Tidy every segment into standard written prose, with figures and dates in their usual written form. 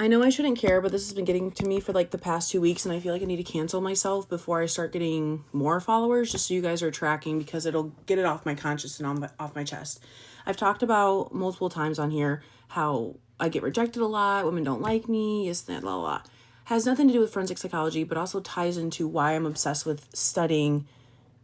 I know I shouldn't care, but this has been getting to me for like the past 2 weeks, and I feel like I need to cancel myself before I start getting more followers, just so you guys are tracking, because it'll get it off my conscience and off my chest. I've talked about multiple times on here how I get rejected a lot, women don't like me, yes, that, blah, blah, blah. Has nothing to do with forensic psychology, but also ties into why I'm obsessed with studying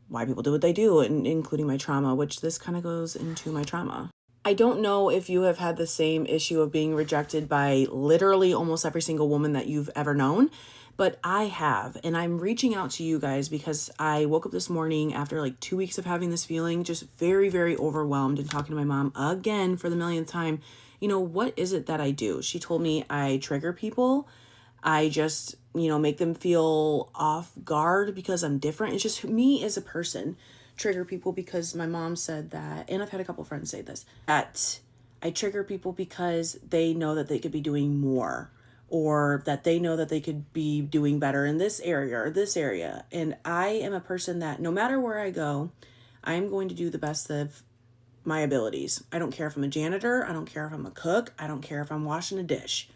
why people do what they do, and including my trauma, which this kind of goes into my trauma. I don't know if you have had the same issue of being rejected by literally almost every single woman that you've ever known, but I have. And I'm reaching out to you guys because I woke up this morning after like 2 weeks of having this feeling, just very, very overwhelmed, and talking to my mom again for the millionth time. What is it that I do? She told me I trigger people. I just, make them feel off guard because I'm different. It's just me as a person trigger people because my mom said that, and I've had a couple friends say this, that I trigger people because they know that they could be doing more, or that they know that they could be doing better in this area or this area. And I am a person that no matter where I go, I'm going to do the best of my abilities. I don't care if I'm a janitor. I don't care if I'm a cook. I don't care if I'm washing a dish.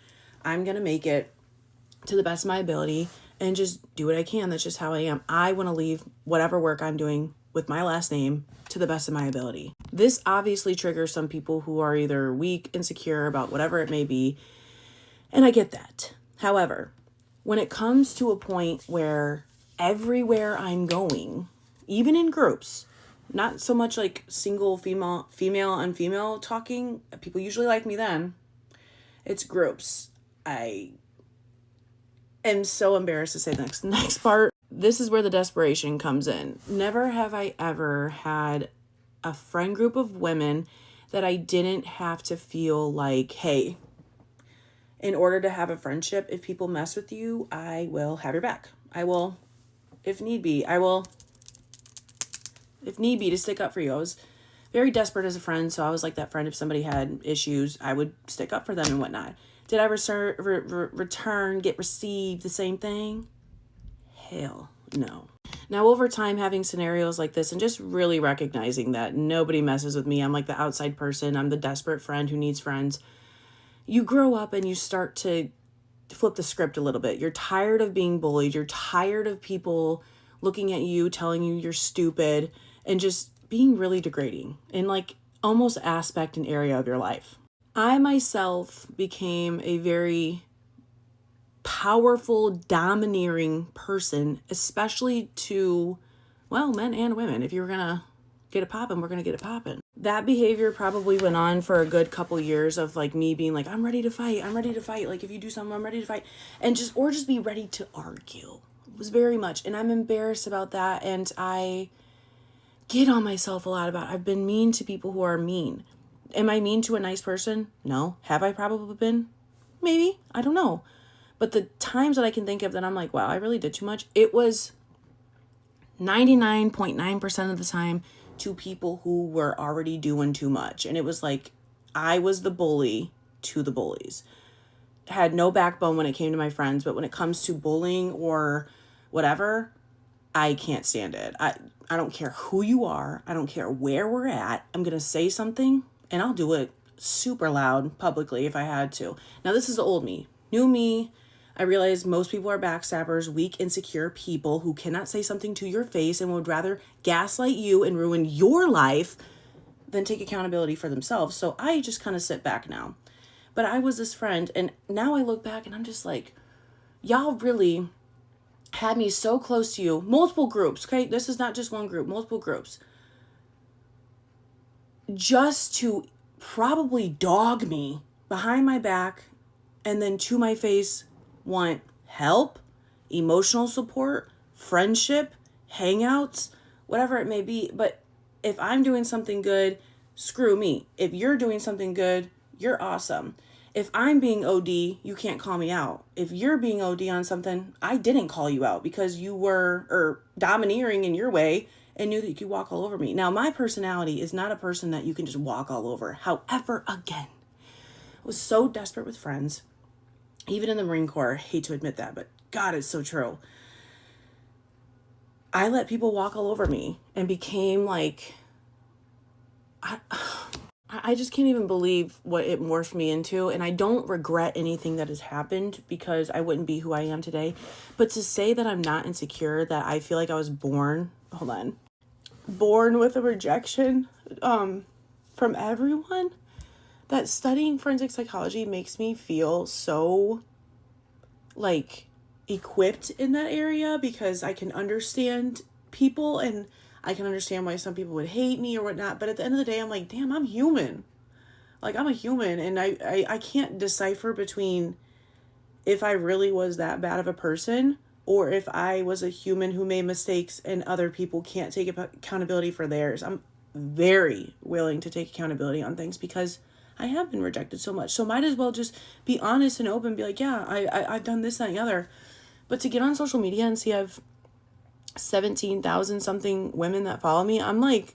I'm going to make it to the best of my ability and just do what I can. That's just how I am. I want to leave whatever work I'm doing with my last name to the best of my ability. This obviously triggers some people who are either weak, insecure about whatever it may be, and I get that. However, when it comes to a point where everywhere I'm going, even in groups, not so much like single female on female talking, people usually like me then. It's groups. I am so embarrassed to say the next part. This is where the desperation comes in. Never have I ever had a friend group of women that I didn't have to feel like, hey, in order to have a friendship, if people mess with you, I will have your back. I will, if need be, to stick up for you. I was very desperate as a friend, so I was like that friend. If somebody had issues, I would stick up for them and whatnot. Did I get received the same thing? Hell no. Now, over time, having scenarios like this and just really recognizing that nobody messes with me, I'm like the outside person, I'm the desperate friend who needs friends, you grow up and you start to flip the script a little bit. You're tired of being bullied. You're tired of people looking at you, telling you you're stupid, and just being really degrading in like almost aspect and area of your life. I myself became a very powerful, domineering person, especially to, well, men and women. If you were gonna get it poppin', we're gonna get it poppin'. That behavior probably went on for a good couple years of like me being like, I'm ready to fight. Like if you do something, I'm ready to fight. And just be ready to argue. It was very much. And I'm embarrassed about that. And I get on myself a lot about I've been mean to people who are mean. Am I mean to a nice person? No. Have I probably been? Maybe. I don't know. But the times that I can think of that I'm like, wow, I really did too much, it was 99.9% of the time to people who were already doing too much. And it was like, I was the bully to the bullies. Had no backbone when it came to my friends, but when it comes to bullying or whatever, I can't stand it. I don't care who you are. I don't care where we're at. I'm going to say something and I'll do it super loud publicly if I had to. Now, this is the old me. New me, I realize most people are backstabbers, weak, insecure people who cannot say something to your face and would rather gaslight you and ruin your life than take accountability for themselves. So I just kind of sit back now. But I was this friend, and now I look back and I'm just like, y'all really had me so close to you. Multiple groups, okay? This is not just one group, multiple groups. Just to probably dog me behind my back and then to my face want help, emotional support, friendship, hangouts, whatever it may be. But if I'm doing something good, screw me. If you're doing something good, you're awesome. If I'm being OD, you can't call me out. If you're being OD on something, I didn't call you out because you were domineering in your way and knew that you could walk all over me. Now, my personality is not a person that you can just walk all over. However, again, I was so desperate with friends. Even in the Marine Corps, I hate to admit that, but God, it's so true. I let people walk all over me and became like, I I just can't even believe what it morphed me into. And I don't regret anything that has happened because I wouldn't be who I am today. But to say that I'm not insecure, that I feel like I was born with a rejection from everyone, that studying forensic psychology makes me feel so like equipped in that area, because I can understand people and I can understand why some people would hate me or whatnot. But at the end of the day, I'm like, damn, I'm human. Like, I'm a human, and I can't decipher between if I really was that bad of a person or if I was a human who made mistakes and other people can't take accountability for theirs. I'm very willing to take accountability on things because I have been rejected so much. So might as well just be honest and open and be like, yeah, I've done this, that, and the other. But to get on social media and see I've 17,000 something women that follow me, I'm like,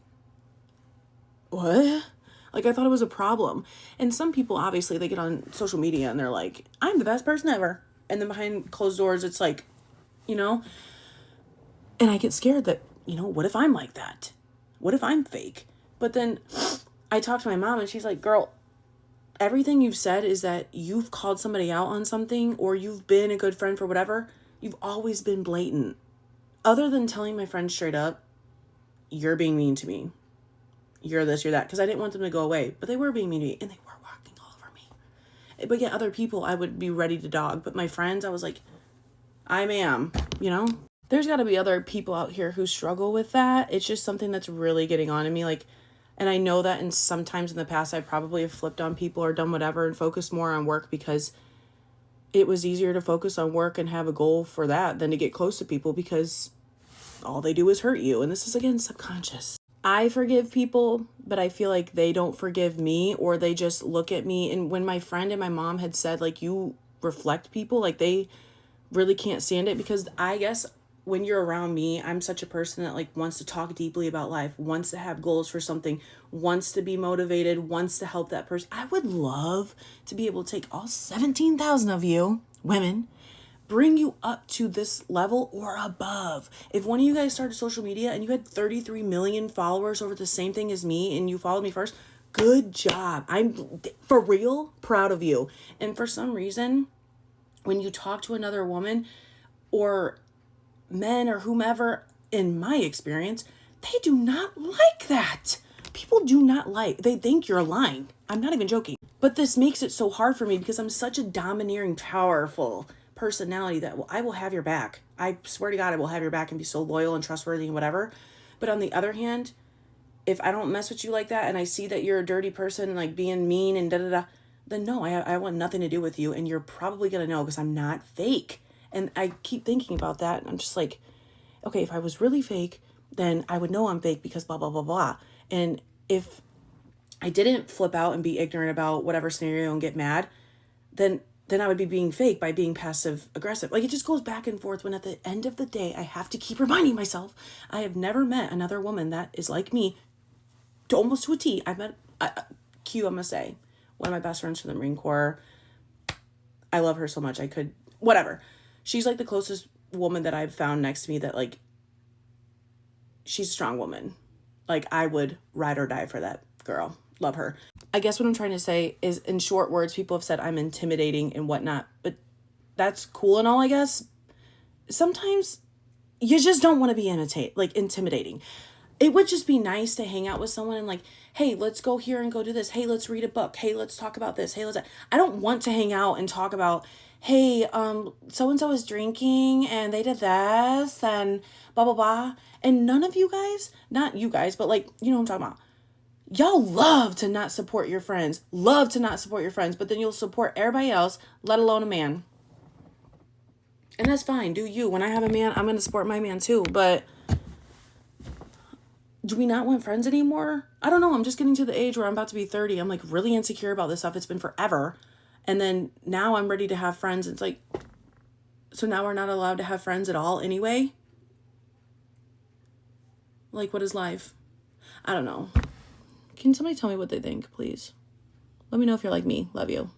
what? Like, I thought it was a problem. And some people, obviously, they get on social media and they're like, I'm the best person ever. And then behind closed doors, it's like, and I get scared that, what if I'm like that? What if I'm fake? But then I talked to my mom and she's like, girl, everything you've said is that you've called somebody out on something or you've been a good friend for whatever. You've always been blatant. Other than telling my friends straight up, you're being mean to me. You're this, you're that. Because I didn't want them to go away. But they were being mean to me. And they were walking all over me. But yeah, other people I would be ready to dog. But my friends, I was like, I am, There's got to be other people out here who struggle with that. It's just something that's really getting on in me. Like, and I know that sometimes in the past I probably have flipped on people or done whatever and focused more on work because it was easier to focus on work and have a goal for that than to get close to people because all they do is hurt you. And this is, again, subconscious. I forgive people, but I feel like they don't forgive me, or they just look at me. And when my friend and my mom had said, like, you reflect people, like, they really can't stand it, because I guess when you're around me, I'm such a person that, like, wants to talk deeply about life, wants to have goals for something, wants to be motivated, wants to help that person. I would love to be able to take all 17,000 of you women, bring you up to this level or above. If one of you guys started social media and you had 33 million followers over the same thing as me and you followed me first, good job. I'm for real proud of you. And for some reason, when you talk to another woman or men or whomever, in my experience, they do not like that. People do not they think you're lying. I'm not even joking. But this makes it so hard for me because I'm such a domineering, powerful personality that I will have your back. I swear to God, I will have your back and be so loyal and trustworthy and whatever. But on the other hand, if I don't mess with you like that and I see that you're a dirty person, like being mean and da-da-da, then no, I want nothing to do with you. And you're probably going to know because I'm not fake. And I keep thinking about that. And I'm just like, okay, if I was really fake, then I would know I'm fake because blah, blah, blah, blah. And if I didn't flip out and be ignorant about whatever scenario and get mad, then I would be being fake by being passive aggressive. Like, it just goes back and forth when at the end of the day, I have to keep reminding myself, I have never met another woman that is like me to almost to a T. I've met, I'm going to say, one of my best friends from the Marine Corps. I love her so much. Whatever. She's like the closest woman that I've found next to me that, like, she's a strong woman. Like, I would ride or die for that girl. Love her. I guess what I'm trying to say is, in short words, people have said I'm intimidating and whatnot, but that's cool and all, I guess. Sometimes you just don't want to be intimidating. It would just be nice to hang out with someone and like, hey, let's go here and go do this. Hey, let's read a book. Hey, let's talk about this. Hey, I don't want to hang out and talk about, hey, so-and-so is drinking and they did this and blah, blah, blah. And none of you guys, not you guys, but like, you know what I'm talking about. Y'all love to not support your friends, but then you'll support everybody else, let alone a man. And that's fine. Do you. When I have a man, I'm going to support my man too. But do we not want friends anymore? I don't know. I'm just getting to the age where I'm about to be 30. I'm like really insecure about this stuff. It's been forever. And then now I'm ready to have friends. It's like, so now we're not allowed to have friends at all anyway? Like, what is life? I don't know. Can somebody tell me what they think, please? Let me know if you're like me. Love you.